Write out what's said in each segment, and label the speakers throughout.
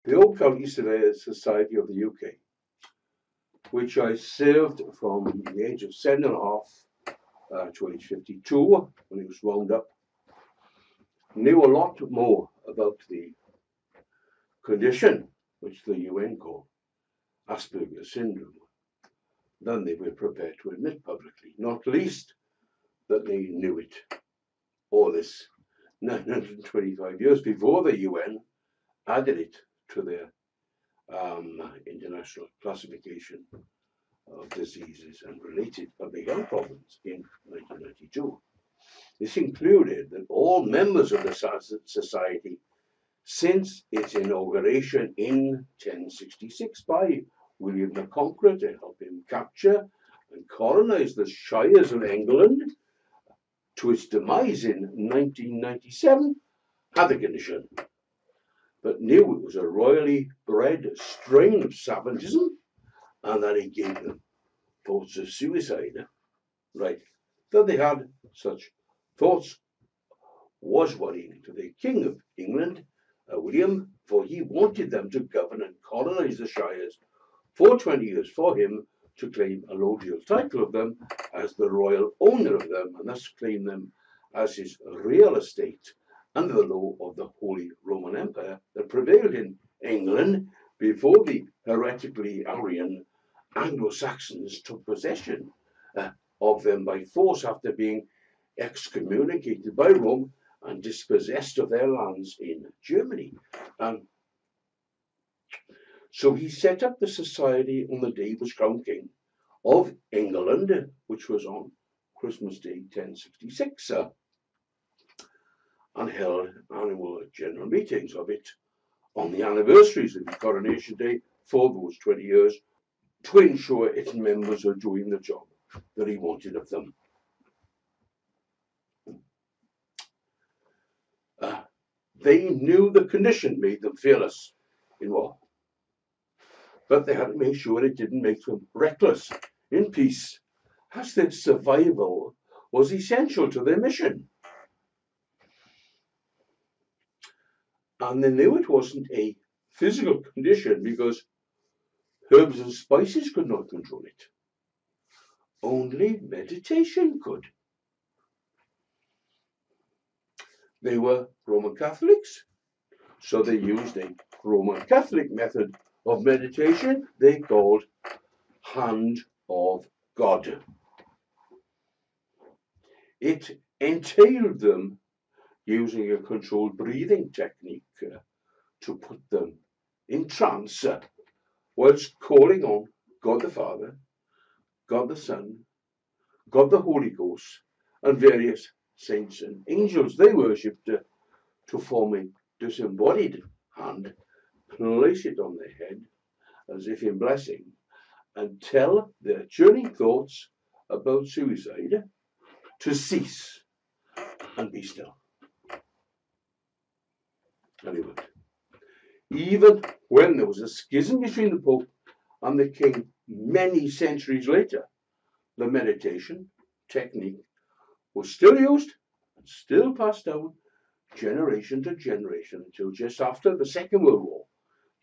Speaker 1: The Old County Surveyors Society of the UK, which I served from the age of 7.5 to age 52 when it was wound up, knew a lot more about the condition which the UN called Asperger's syndrome than they were prepared to admit publicly, not least that they knew it all this 925 years before the UN added it to their international classification of diseases and related public health problems in 1992. This included that all members of the society since its inauguration in 1066 by William the Conqueror to help him capture and colonize the shires of England to its demise in 1997 had the condition, but knew it was a royally bred strain of savagism and that it gave them thoughts of suicide. Right, that they had such thoughts was worrying to the King of England, William, for he wanted them to govern and colonize the shires for 20 years for him to claim a allodial title of them as the royal owner of them and thus claim them as his real estate under the law of the Holy Roman Empire that prevailed in England before the heretically Arian Anglo-Saxons took possession of them by force after being excommunicated by Rome and dispossessed of their lands in Germany. So he set up the society on the day he was crowned king of England, which was on Christmas Day 1066, and held annual general meetings of it on the anniversaries of the coronation day for those 20 years to ensure its members are doing the job that he wanted of them. They knew the condition made them fearless in war, but they had to make sure it didn't make them reckless in peace, as their survival was essential to their mission. And they knew it wasn't a physical condition because herbs and spices could not control it. Only meditation could. They were Roman Catholics, so they used a Roman Catholic method of meditation they called Hand of God. It entailed them using a controlled breathing technique to put them in trance whilst calling on God the Father, God the Son, God the Holy Ghost, and various saints and angels they worshipped to form a disembodied hand, place it on their head as if in blessing, and tell their churning thoughts about suicide to cease and be still. Anyway, even when there was a schism between the Pope and the King many centuries later, the meditation technique was still used and still passed down generation to generation until just after the Second World War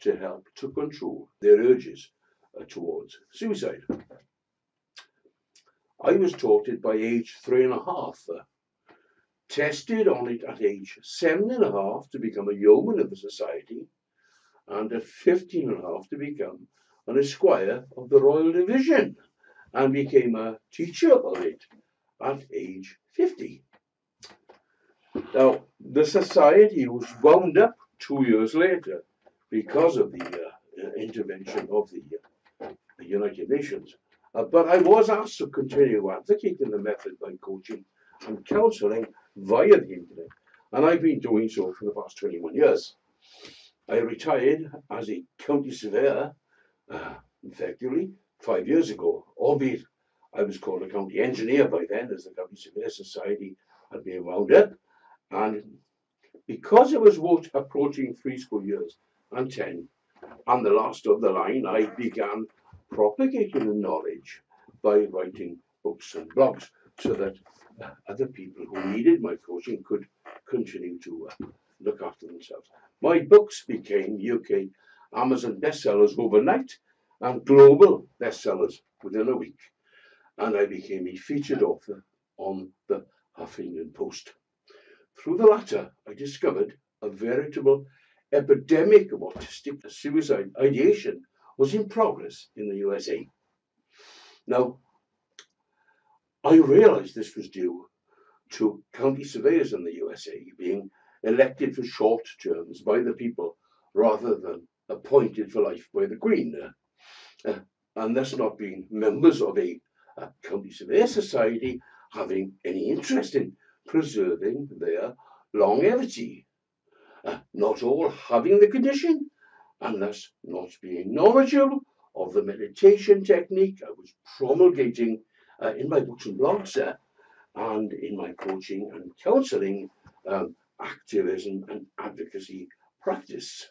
Speaker 1: to help to control their urges towards suicide. I was taught it by age 3.5, tested on it at age 7.5 to become a yeoman of the society, and at 15.5 to become an esquire of the Royal Division, and became a teacher of it at age 50. Now, the society was wound up 2 years later because of the intervention of the United Nations. But I was asked to continue advocating the method by coaching and counselling via the internet, and I've been doing so for the past 21 years. I retired as a county surveyor, effectively, 5 years ago, albeit I was called a county engineer by then, as the County Surveyor Society had been wound up. And because it was approaching 3 school years and 10, and the last of the line, I began propagating the knowledge by writing books and blogs so that other people who needed my coaching could continue to look after themselves. My books became UK Amazon bestsellers overnight and global bestsellers within a week. And I became a featured author on the Huffington Post. Through the latter, I discovered a veritable epidemic of autistic suicide ideation was in progress in the USA. Now, I realized this was due to county surveyors in the USA being elected for short terms by the people rather than appointed for life by the Queen, and thus not being members of a county surveyor society having any interest in preserving their longevity. Not all having the condition, and thus not being knowledgeable of the meditation technique I was promulgating in my books and blogs and in my coaching and counseling, activism and advocacy practice.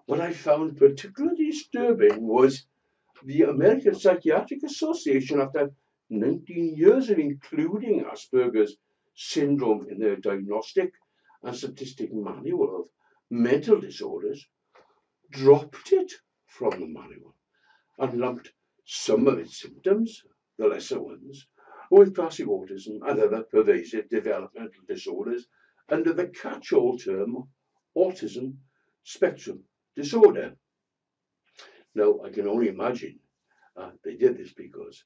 Speaker 1: What I found particularly disturbing was the American Psychiatric Association, after 19 years of including Asperger's syndrome in their diagnostic and statistic manual of mental disorders, dropped it from the manual and lumped some of its symptoms, the lesser ones, with classic autism and other pervasive developmental disorders under the catch-all term autism spectrum disorder. Now, I can only imagine they did this because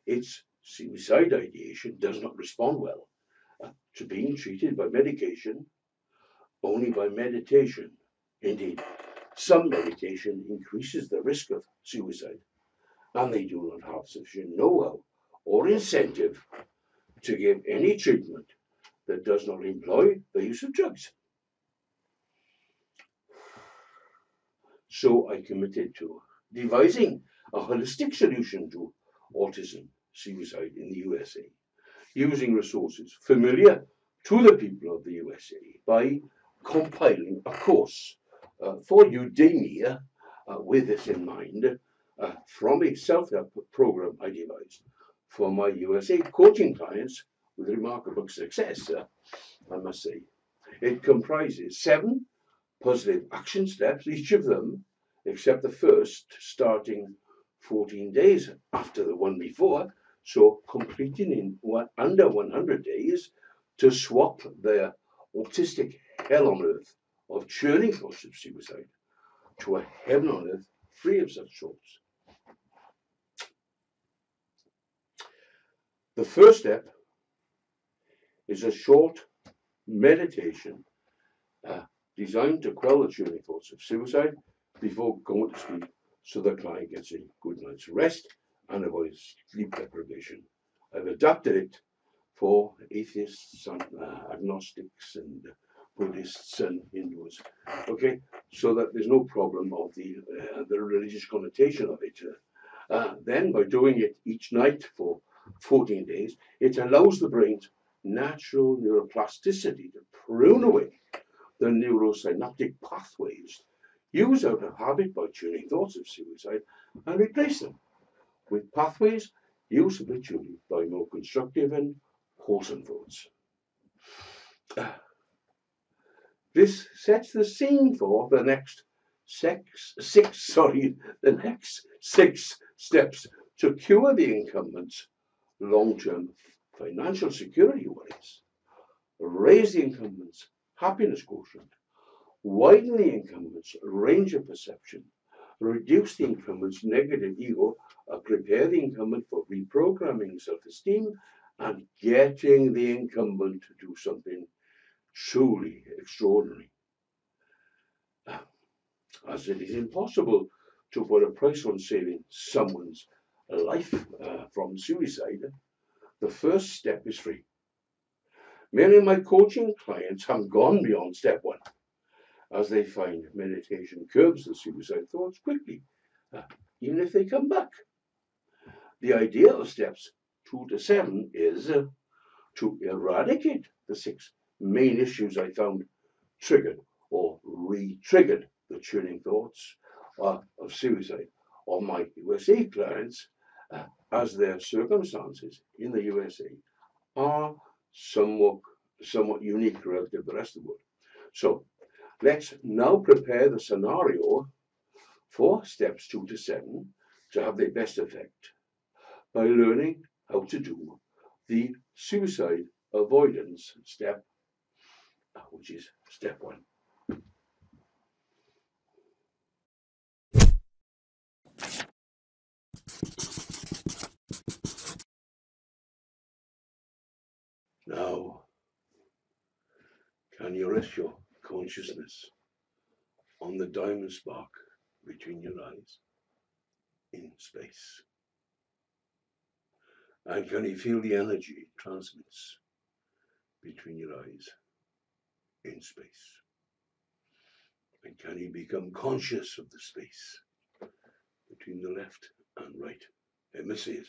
Speaker 1: its suicide ideation does not respond well to being treated by medication, only by meditation. Indeed, some medication increases the risk of suicide, and they do not have sufficient know-how or incentive to give any treatment that does not employ the use of drugs. So I committed to devising a holistic solution to autism suicide in the USA, using resources familiar to the people of the USA by compiling a course for Udemy with this in mind from a self-help program I devised for my USA coaching clients with remarkable success, I must say. It comprises 7 positive action steps, each of them, except the first, starting 14 days after the one before, so completing in under 100 days to swap their autistic hell on earth of churning thoughts of suicide to a heaven on earth free of such thoughts. The first step is a short meditation designed to quell the churning thoughts of suicide before going to sleep, so the client gets a good night's rest and avoids sleep deprivation. I've adapted it for atheists and agnostics and Buddhists and Hindus, okay, so that there's no problem of the religious connotation of it. Then, by doing it each night for 14 days, it allows the brain's natural neuroplasticity to prune away the neurosynaptic pathways used out of habit by churning thoughts of suicide and replace them with pathways used habitually by more constructive and wholesome thoughts. This sets the scene for the next six steps to cure the incumbent's long-term financial security worries, raise the incumbent's happiness quotient, widen the incumbent's range of perception, reduce the incumbent's negative ego, prepare the incumbent for reprogramming self-esteem, and getting the incumbent to do something truly extraordinary. As it is impossible to put a price on saving someone's life from suicide, the first step is free. Many of my coaching clients have gone beyond step 1, as they find meditation curbs the suicide thoughts quickly, even if they come back. The idea of steps 2 to 7 is to eradicate the 6 main issues I found triggered or re-triggered the churning thoughts of suicide of my USA clients as their circumstances in the USA are somewhat unique relative to the rest of the world. So let's now prepare the scenario for steps 2 to 7 to have their best effect by learning how to do the suicide avoidance step, which is step 1. Now, can you rest your consciousness on the diamond spark between your eyes in space? And can you feel the energy it transmits between your eyes in space? And can you become conscious of the space between the left and right hemispheres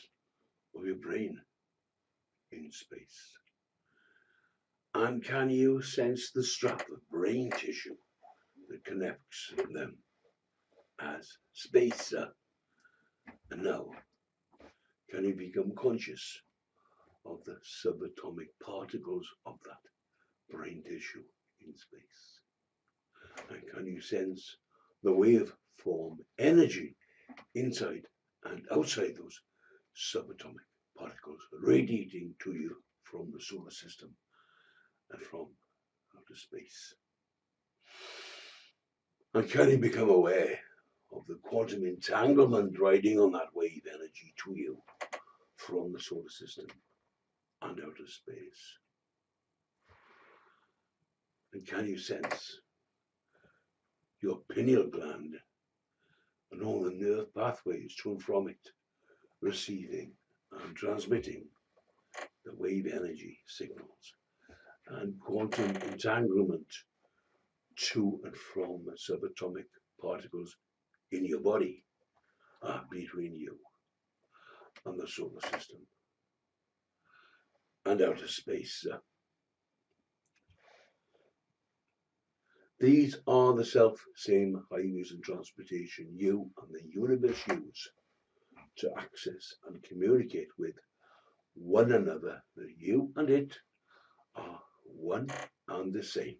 Speaker 1: of your brain in space? And can you sense the strap of brain tissue that connects them as space? And now, can you become conscious of the subatomic particles of that brain tissue in space? And can you sense the waveform energy inside and outside those subatomic particles radiating to you from the solar system and from outer space? And can you become aware of the quantum entanglement riding on that wave energy to you from the solar system and outer space? And can you sense your pineal gland and all the nerve pathways to and from it receiving and transmitting the wave energy signals and quantum entanglement to and from the subatomic particles in your body between you and the solar system and outer space? These are the self-same highways and transportation you and the universe use to access and communicate with one another. That you and it are one and the same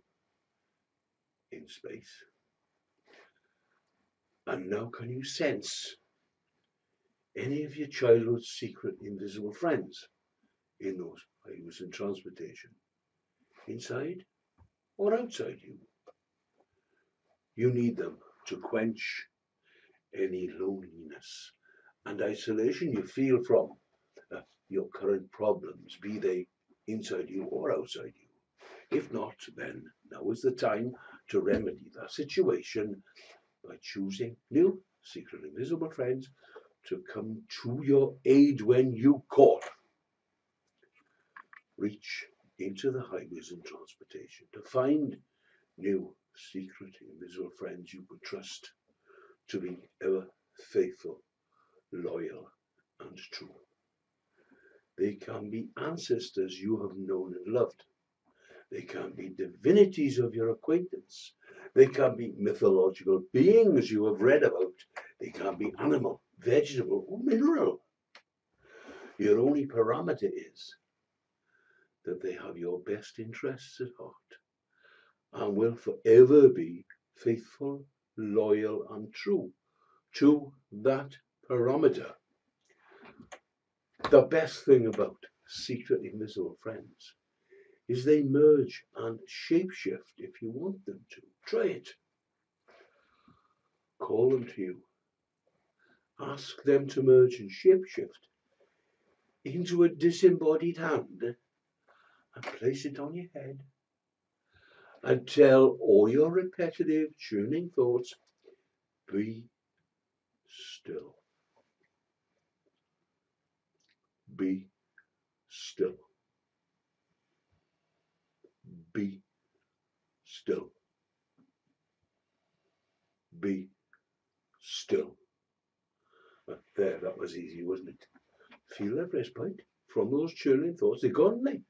Speaker 1: in space. And now can you sense any of your childhood's secret invisible friends in those highways and transportation, inside or outside you? You need them to quench any loneliness and isolation you feel from your current problems, be they inside you or outside you. If not, then now is the time to remedy that situation by choosing new secret invisible friends to come to your aid when you call. Reach into the highways and transportation to find new secret invisible friends you could trust to be ever faithful, loyal, and true. They can be ancestors you have known and loved. They can be divinities of your acquaintance. They can be mythological beings you have read about. They can be animal, vegetable, or mineral. Your only parameter is that they have your best interests at heart and will forever be faithful, loyal, and true to that parameter. The best thing about secret invisible friends is they merge and shapeshift if you want them to. Try it. Call them to you. Ask them to merge and shapeshift into a disembodied hand and place it on your head and tell all your repetitive tuning thoughts, be still. Be still. Be still. Be still. There, that was easy, wasn't it? Feel that respite from those churning thoughts. They're gone, mate.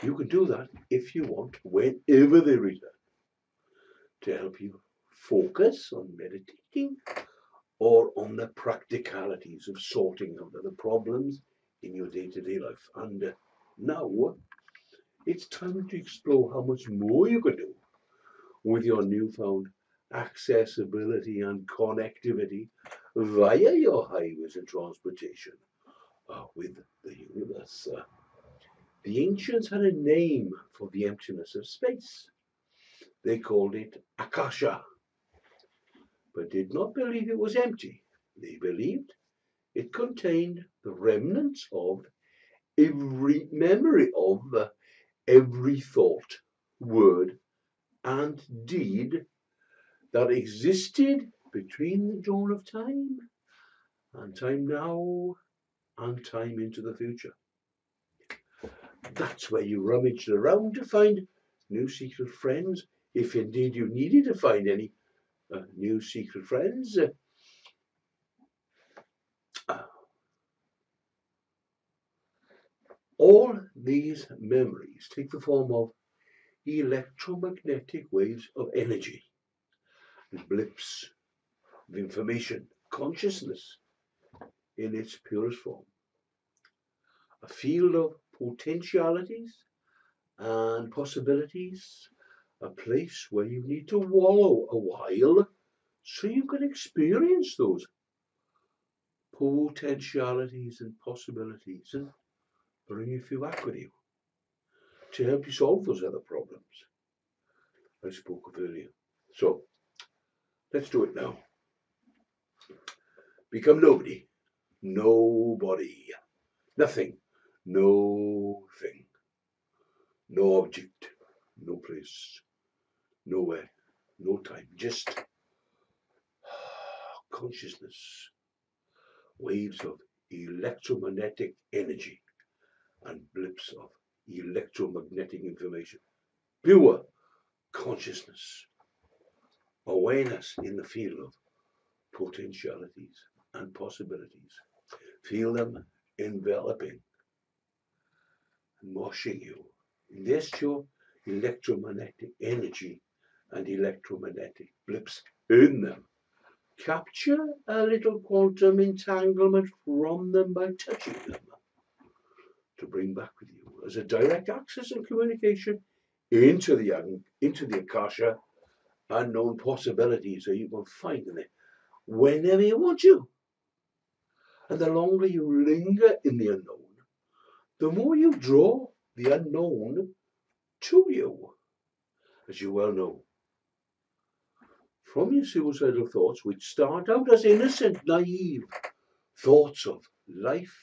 Speaker 1: You can do that if you want, whenever they return, to help you focus on meditating or on the practicalities of sorting out the problems in your day-to-day life. And now it's time to explore how much more you can do with your newfound accessibility and connectivity via your highways and transportation with the universe. The ancients had a name for the emptiness of space. They called it Akasha, but did not believe it was empty. They believed it contained the remnants of every memory of every thought, word, and deed that existed between the dawn of time and time now and time into the future. That's where you rummaged around to find new secret friends, if indeed you needed to find any new secret friends. All these memories take the form of electromagnetic waves of energy, blips of information, consciousness in its purest form. A field of potentialities and possibilities, a place where you need to wallow a while so you can experience those potentialities and possibilities and bring a few back with you to help you solve those other problems I spoke of earlier. So let's do it now. Become nobody, nobody, nothing, no thing, no object, no place, nowhere, no time, just consciousness, waves of electromagnetic energy and blips of electromagnetic information. Pure consciousness, awareness in the field of potentialities and possibilities. Feel them enveloping and washing you. Invest your electromagnetic energy and electromagnetic blips in them. Capture a little quantum entanglement from them by touching them to bring back with you as a direct access and communication into the Akasha, unknown possibilities that you can find in it whenever you want to. And the longer you linger in the unknown, the more you draw the unknown to you, as you well know. From your suicidal thoughts, which start out as innocent, naive thoughts of life,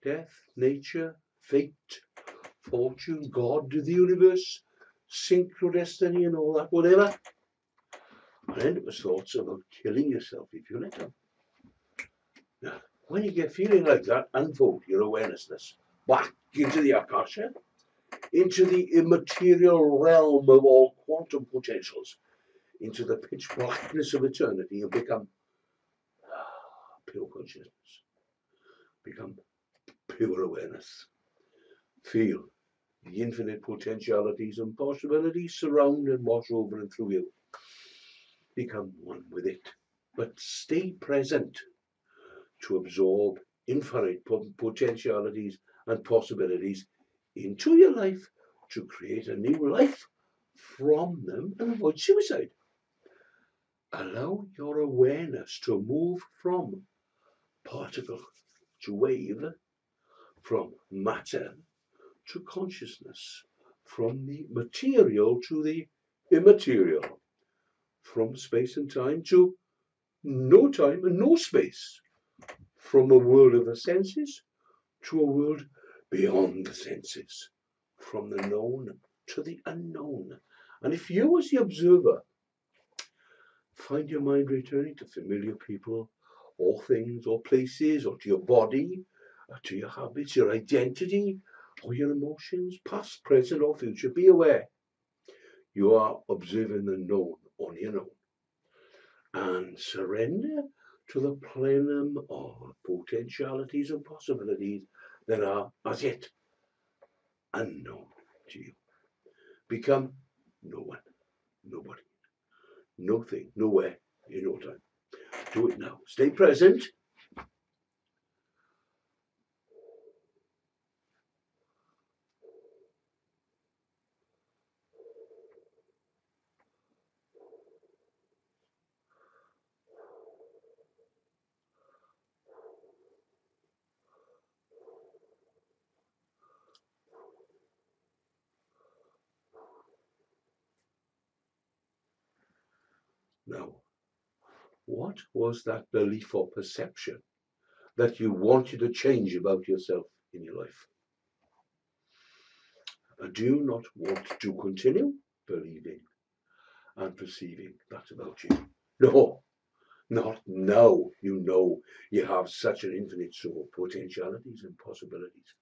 Speaker 1: death, nature, fate, fortune, God, the universe, synchrodestiny, and all that, whatever, and end up with thoughts about killing yourself if you let them. Now, when you get feeling like that, unfold your awarenessness back into the Akasha, into the immaterial realm of all quantum potentials, into the pitch blackness of eternity, and become pure consciousness, become pure awareness. Feel the infinite potentialities and possibilities surround and wash over and through you. Become one with it, but stay present to absorb infinite potentialities and possibilities into your life to create a new life from them and avoid suicide. Allow your awareness to move from particle to wave, from matter to consciousness, from the material to the immaterial, from space and time to no time and no space, from a world of the senses to a world beyond the senses, from the known to the unknown. And if you, as the observer, find your mind returning to familiar people, or things, or places, or to your body, or to your habits, your identity, or your emotions, past, present, or future, be aware you are observing the known on your own. And surrender to the plenum of potentialities and possibilities that are as yet unknown to you. Become no one, nobody, nothing, nowhere, in no time. Do it now. Stay present. Now, what was that belief or perception that you wanted to change about yourself in your life? Do you not want to continue believing and perceiving that about you? No, not now. You know you have such an infinite soul of potentialities and possibilities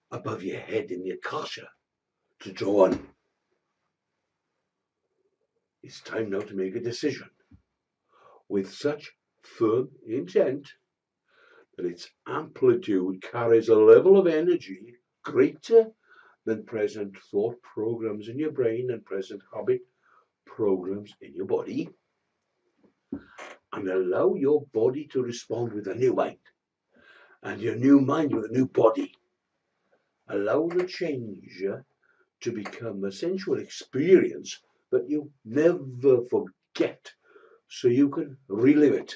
Speaker 1: above your head in your kasha to draw on. It's time now to make a decision with such firm intent that its amplitude carries a level of energy greater than present thought programs in your brain and present habit programs in your body, and allow your body to respond with a new mind and your new mind with a new body. Allow the change to become a sensual experience that you never forget so you can relive it,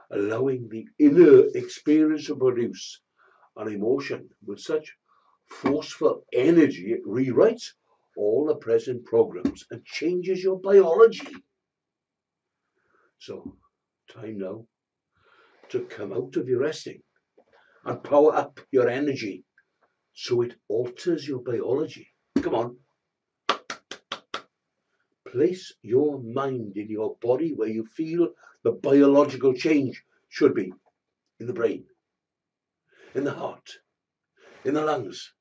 Speaker 1: allowing the inner experience to produce an emotion with such forceful energy it rewrites all the present programs and changes your biology. So, time now to come out of your resting and power up your energy so it alters your biology. Come on. Place your mind in your body where you feel the biological change should be, in the brain, in the heart, in the lungs,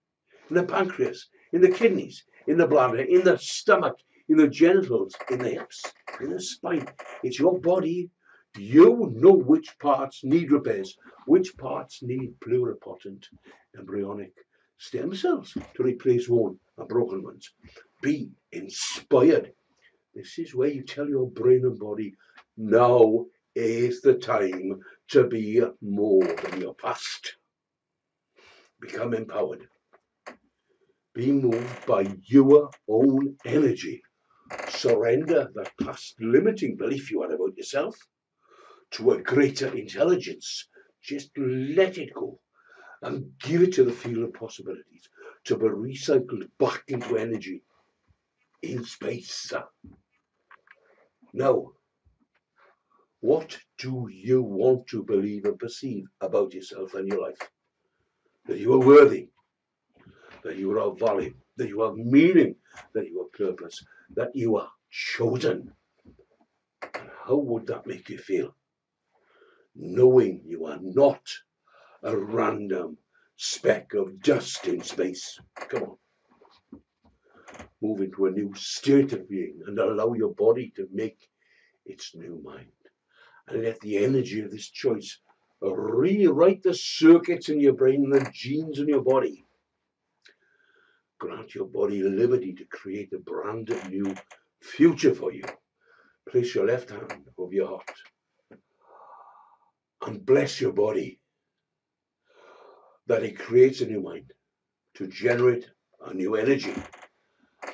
Speaker 1: in the pancreas, in the kidneys, in the bladder, in the stomach, in the genitals, in the hips, in the spine. It's your body. You know which parts need repairs, which parts need pluripotent embryonic stem cells to replace worn and broken ones. Be inspired. This is where you tell your brain and body, now is the time to be more than your past. Become empowered. Be moved by your own energy. Surrender that past limiting belief you had about yourself to a greater intelligence. Just let it go and give it to the field of possibilities to be recycled back into energy in space. Now, what do you want to believe and perceive about yourself and your life? That you are worthy, that you are of value, that you have meaning, that you have purpose, that you are chosen. And how would that make you feel? Knowing you are not a random speck of dust in space. Come on. Move into a new state of being and allow your body to make its new mind. And let the energy of this choice rewrite the circuits in your brain and the genes in your body. Grant your body liberty to create a brand new future for you. Place your left hand over your heart and bless your body that it creates a new mind to generate a new energy,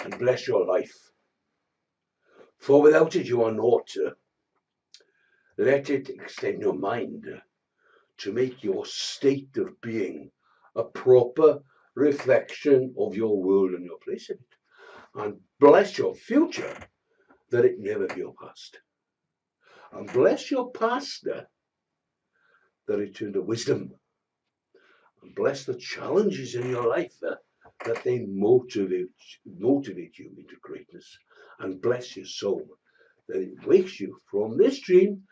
Speaker 1: and bless your life. For without it you are naught. Let it extend your mind to make your state of being a proper reflection of your world and your place in it. And bless your future that it never be your past. And bless your past that it turn to wisdom. And bless the challenges in your life that they motivate you into greatness. And bless your soul that it wakes you from this dream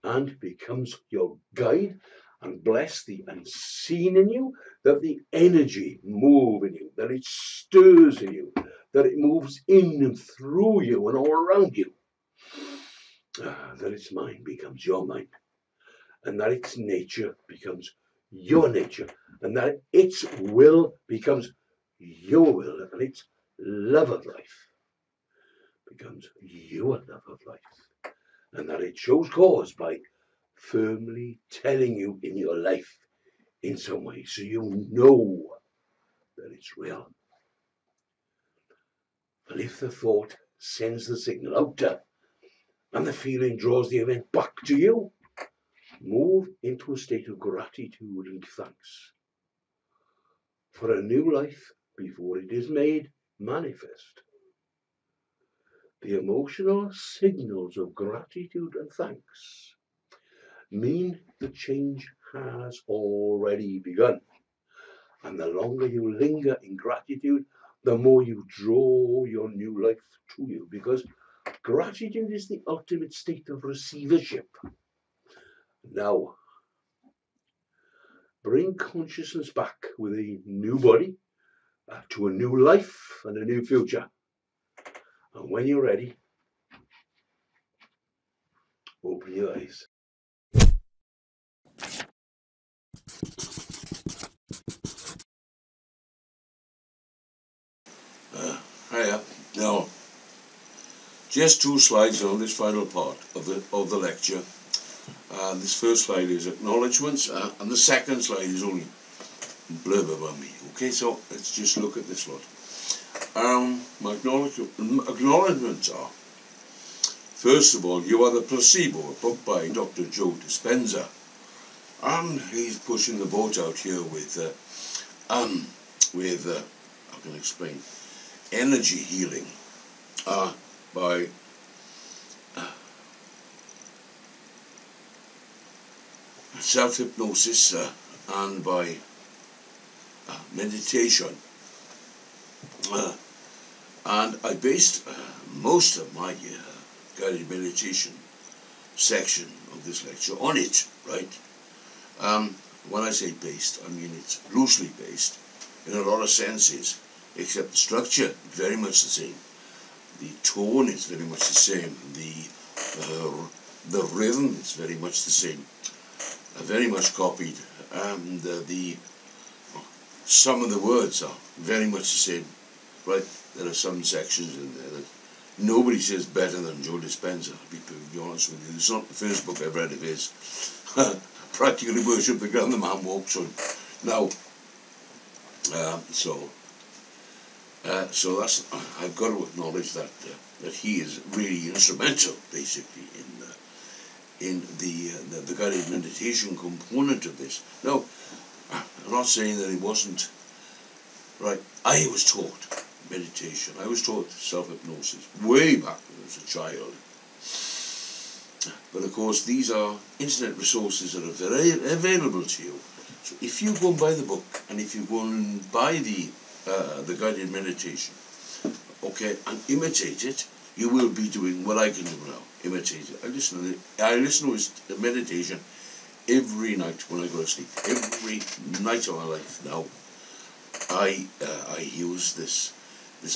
Speaker 1: and becomes your guide. And bless the unseen in you, that the energy move in you, that it stirs in you, that it moves in and through you and all around you. That its mind becomes your mind, and that its nature becomes your nature, and that its will becomes your will, and its love of life becomes your love of life. and that it shows cause by firmly telling you in your life in some way, so you know that it's real. And if the thought sends the signal out and the feeling draws the event back to you, move into a state of gratitude and thanks for a new life before it is made manifest. The emotional signals of gratitude and thanks mean the change has already begun. And the longer you linger in gratitude, the more you draw your new life to you, because gratitude is the ultimate state of receivership. Now, bring consciousness back with a new body to a new life and a new future. And when you're ready, open your eyes.
Speaker 2: Hiya. Now, just 2 slides on this final part of the lecture. This first slide is acknowledgements, and the second slide is only blurb about me. Okay, so let's just look at this lot. My acknowledgements are: first of all, You Are the Placebo, a book by Dr. Joe Dispenza, and he's pushing the boat out here with how can I explain, energy healing by self-hypnosis and by meditation. And I based most of my guided meditation section of this lecture on it, right? When I say based, I mean it's loosely based in a lot of senses, except the structure very much the same. The tone is very much the same. The rhythm is very much the same. Very much copied, and some of the words are very much the same. Right? There are some sections in there that nobody says better than Joe Dispenza. I'll be perfectly honest with you. It's not the first book I've read of his. Practically worship the ground the man walks on. Now, so that's, I've got to acknowledge that he is really instrumental, basically, in the guided meditation component of this. Now, I'm not saying that it wasn't right. I was taught meditation. I was taught self-hypnosis way back when I was a child. But of course, these are internet resources that are very available to you. So if you go and buy the book, and if you go and buy the guided meditation, okay, and imitate it, you will be doing what I can do now. Imitate it. I listen to his meditation every night when I go to sleep. Every night of my life now, I use this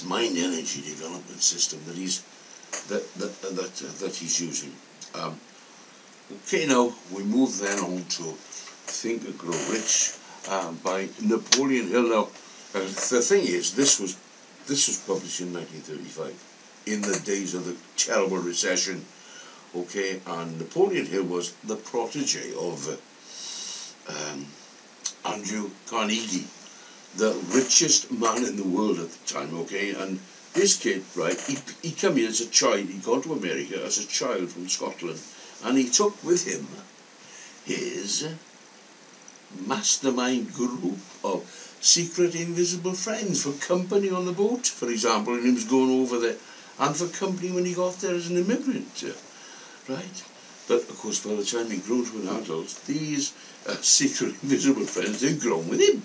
Speaker 2: mind energy development system that he's using. Okay, now we move then on to Think and Grow Rich by Napoleon Hill. Now, the thing is, this was published in 1935, in the days of the terrible recession. Okay, and Napoleon Hill was the protege of Andrew Carnegie, the richest man in the world at the time. Okay, and this kid, right, he came here as a child. He got to America as a child from Scotland, and he took with him his mastermind group of secret invisible friends for company on the boat, for example, and he was going over there, and for company when he got there as an immigrant, right? But of course, by the time he grew to an adult, these secret invisible friends, they've grown with him,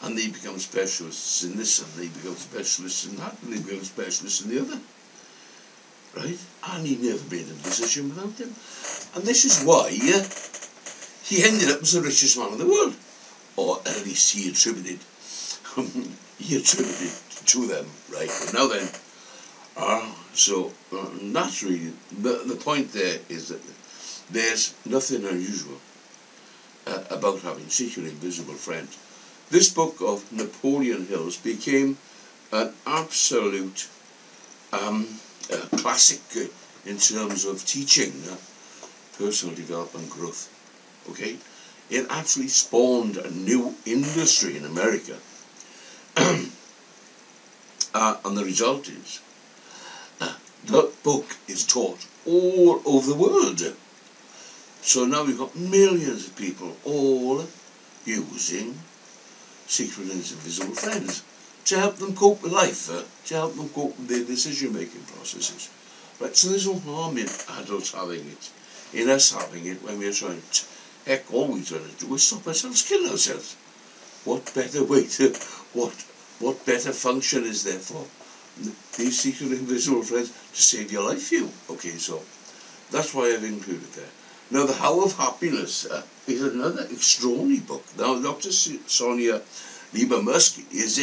Speaker 2: and they become specialists in this, and they become specialists in that, and they become specialists in the other, right? And he never made a decision without them. And this is why he ended up as the richest man in the world, or at least he attributed to them, right? But now then, naturally, the point there is that there's nothing unusual about having secret invisible friends. This book of Napoleon Hill's became an absolute classic in terms of teaching personal development growth. Okay, it actually spawned a new industry in America, and the result is that book is taught all over the world. So now we've got millions of people all using Secret and Invisible Friends to help them cope with life, to help them cope with their decision-making processes. Right, so there's no harm in adults having it, in us having it when we're trying to, heck, all we're trying to do is stop ourselves killing ourselves. What better way to, what better function is there for these Secret and Invisible Friends to save your life for you? Okay, so that's why I've included there. Now, The How of Happiness is another extraordinary book. Now, Dr. Sonia Lieber-Mursky is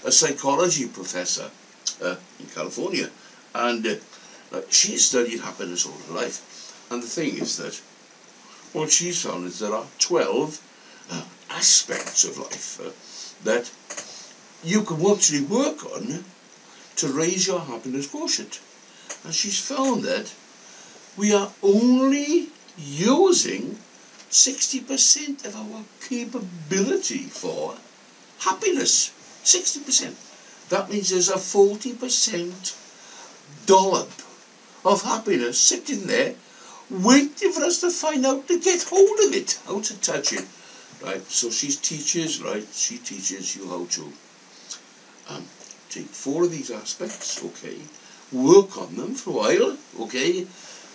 Speaker 2: a psychology professor in California, and she studied happiness all her life. And the thing is that what she's found is there are 12 aspects of life that you can actually work on to raise your happiness quotient. And she's found that we are only using 60% of our capability for happiness. 60%. That means there's a 40% dollop of happiness sitting there waiting for us to find out to get hold of it, how to touch it. Right, so she teaches you how to take 4 of these aspects, okay, work on them for a while, okay,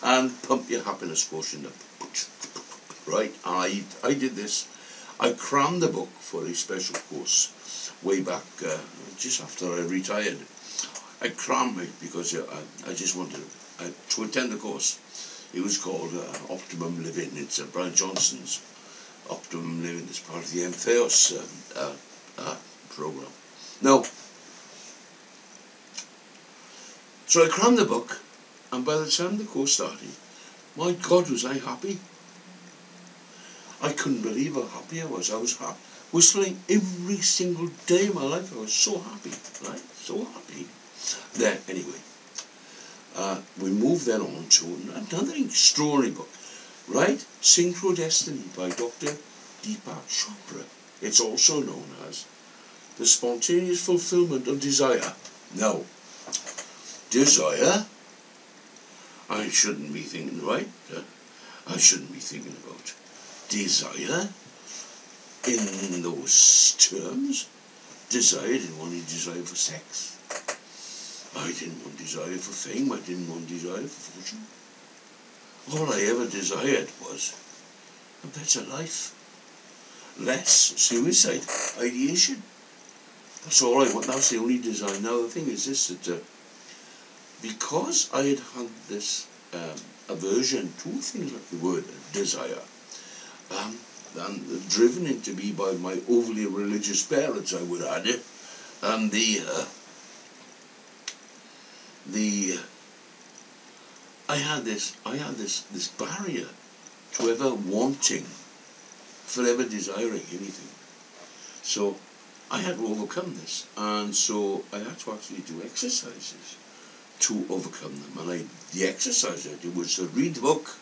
Speaker 2: and pump your happiness quotient up. Right, I did this. I crammed the book for a special course way back just after I retired. I crammed it because I just wanted to attend the course. It was called Optimum Living. It's Brian Johnson's Optimum Living. It's part of the Theos program. Now, so I crammed the book, and by the time the course started, my God, was I happy. I couldn't believe how happy I was. I was whistling every single day of my life. I was so happy, right? So happy. Then, anyway, we moved then on to another extraordinary book, right? Synchro Destiny by Dr. Deepak Chopra. It's also known as The Spontaneous Fulfillment of Desire. Now, desire, I shouldn't be thinking, right? I shouldn't be thinking about desire in those terms. Desire, I didn't want any desire for sex. I didn't want desire for fame. I didn't want desire for fortune. All I ever desired was a better life. Less suicide ideation. That's all I want. That's the only desire. Now the thing is this, that because I had this aversion to things like the word desire, and driven into me by my overly religious parents, I would add it, and I had this barrier to ever wanting, forever desiring anything. So I had to overcome this, and so I had to actually do exercises to overcome them. And the exercise I did was to read the book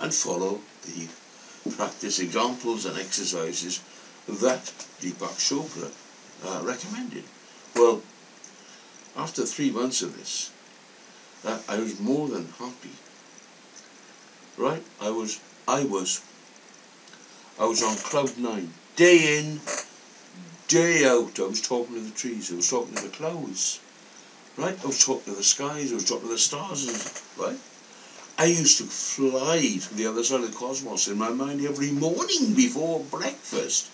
Speaker 2: and follow the practice examples and exercises that Deepak Chopra recommended. Well, after 3 months of this, I was more than happy. Right? I was on cloud 9, day in, day out. I was talking to the trees. I was talking to the clouds. Right? I was talking to the skies. I was talking to the stars. Right? I used to fly to the other side of the cosmos in my mind every morning before breakfast.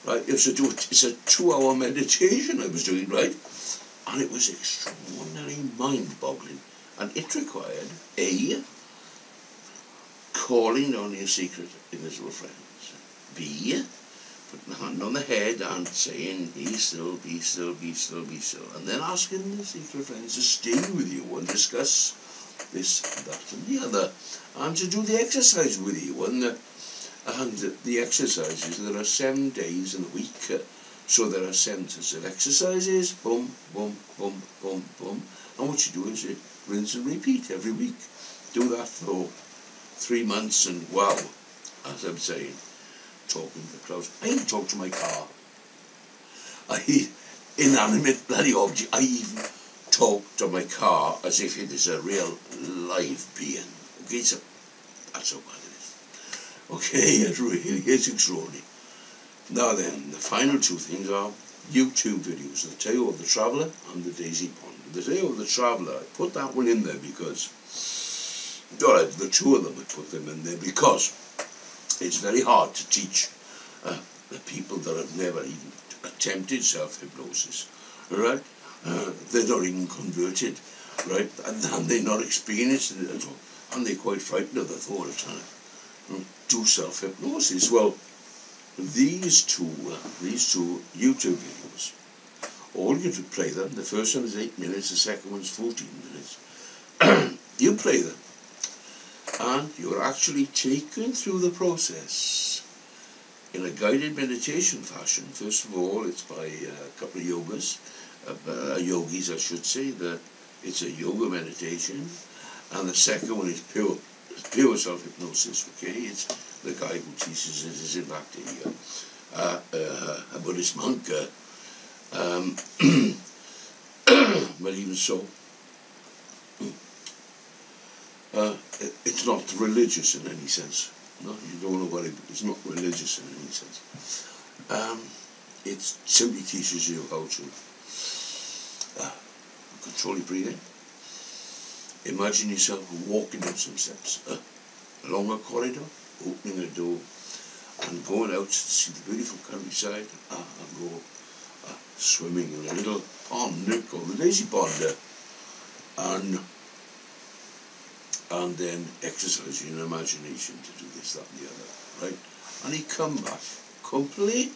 Speaker 2: Right? It's a 2-hour meditation I was doing, right? And it was extraordinarily mind-boggling. And it required A, calling down your secret invisible friends. B, putting the hand on the head and saying, be still, be still, be still, be still. And then asking the secret friends to stay with you and discuss this, that and the other. And to do the exercise with you. And the exercises, there are 7 days in a week. So there are 7 sets of exercises, boom, boom, boom, boom, boom. And what you do is rinse and repeat every week. Do that for 3 months, and wow, as I'm saying, talking to the clouds. I even talk to my car. Inanimate bloody object. I even talk to my car as if it is a real live being. Okay, so that's how bad it is. Okay, it really is extraordinary. Now then, the final two things are YouTube videos, The Tale of the Traveller and The Daisy Pond. The Tale of the Traveller, I put that one in there because, well, the two of them, I put them in there because it's very hard to teach the people that have never even attempted self-hypnosis, right? They're not even converted, right? And they're not experienced it at all. And they're quite frightened of the thought of trying to do self-hypnosis. Well, these two YouTube videos, all you have to play them. The first one is 8 minutes, the second one's 14 minutes. You play them, and you're actually taken through the process in a guided meditation fashion. First of all, it's by a couple of yogis, I should say. It's a yoga meditation, and the second one is pure self-hypnosis. Okay, it's the guy who teaches it is in fact a Buddhist monk. But even so, it's not religious in any sense. No, you don't know what it's not religious in any sense. It simply teaches you how to control your breathing. Imagine yourself walking down some steps, along a corridor, opening a door, and going out to see the beautiful countryside, and go swimming in a little pond called the Daisy Pond, and then exercising your imagination to do this, that, and the other, right? And you come back complete.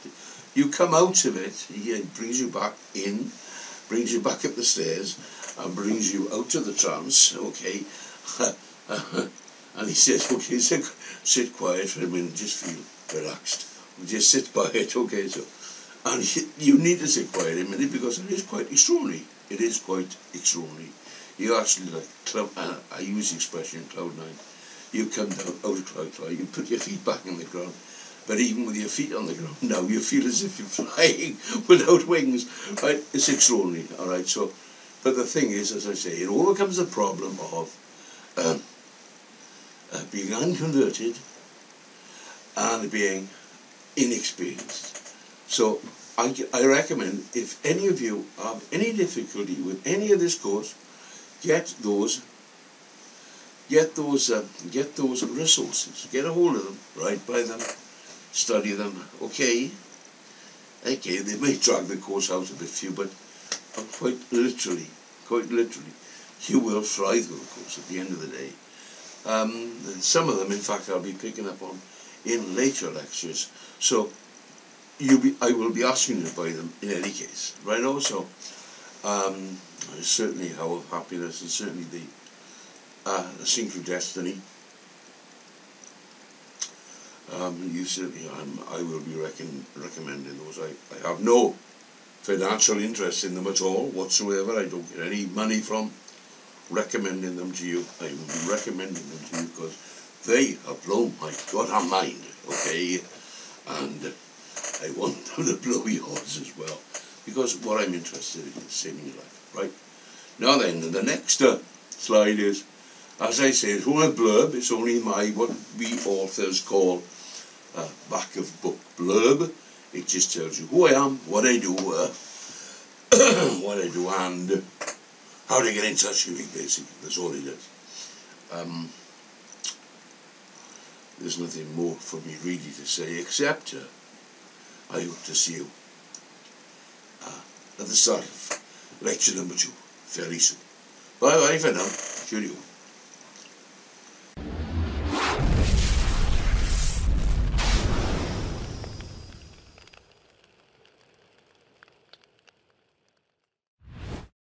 Speaker 2: You come out of it, he brings you back in, brings you back up the stairs, and brings you out of the trance, okay? And he says, okay, sit quiet for a minute, just feel relaxed. Just sit quiet, okay? So, and you need to sit quiet a minute because it is quite extraordinary. It is quite extraordinary. You actually, like, I use the expression cloud nine. You come down out of cloud nine, you put your feet back on the ground, but even with your feet on the ground now, you feel as if you're flying without wings, right? It's extraordinary, all right? So, but the thing is, as I say, it overcomes the problem of being unconverted and being inexperienced. So I recommend, if any of you have any difficulty with any of this course, get those resources. Get a hold of them, right? Buy them, study them. Okay, they may drag the course out a bit for you, but quite literally, you will fly through the course at the end of the day. And some of them, in fact, I'll be picking up on in later lectures. So I will be asking you to buy them in any case, right? Also, certainly How of Happiness, and certainly the Sync Destiny. You certainly, I will be recommending those. I have no financial interest in them at all whatsoever. I don't get any money from recommending them to you. I will be recommending them to you because they have blown my goddamn mind, okay? And I want them to blow yours as well, because what I'm interested in is saving your life, right? Now then, the next slide is, as I say, it's only a blurb. It's only what we authors call back of book blurb. It just tells you who I am, what I do, and how to get in touch with me, basically. That's all it is. There's nothing more for me really to say, except I hope to see you at the start of lecture number 2 very soon. Bye bye for now. Cheerio.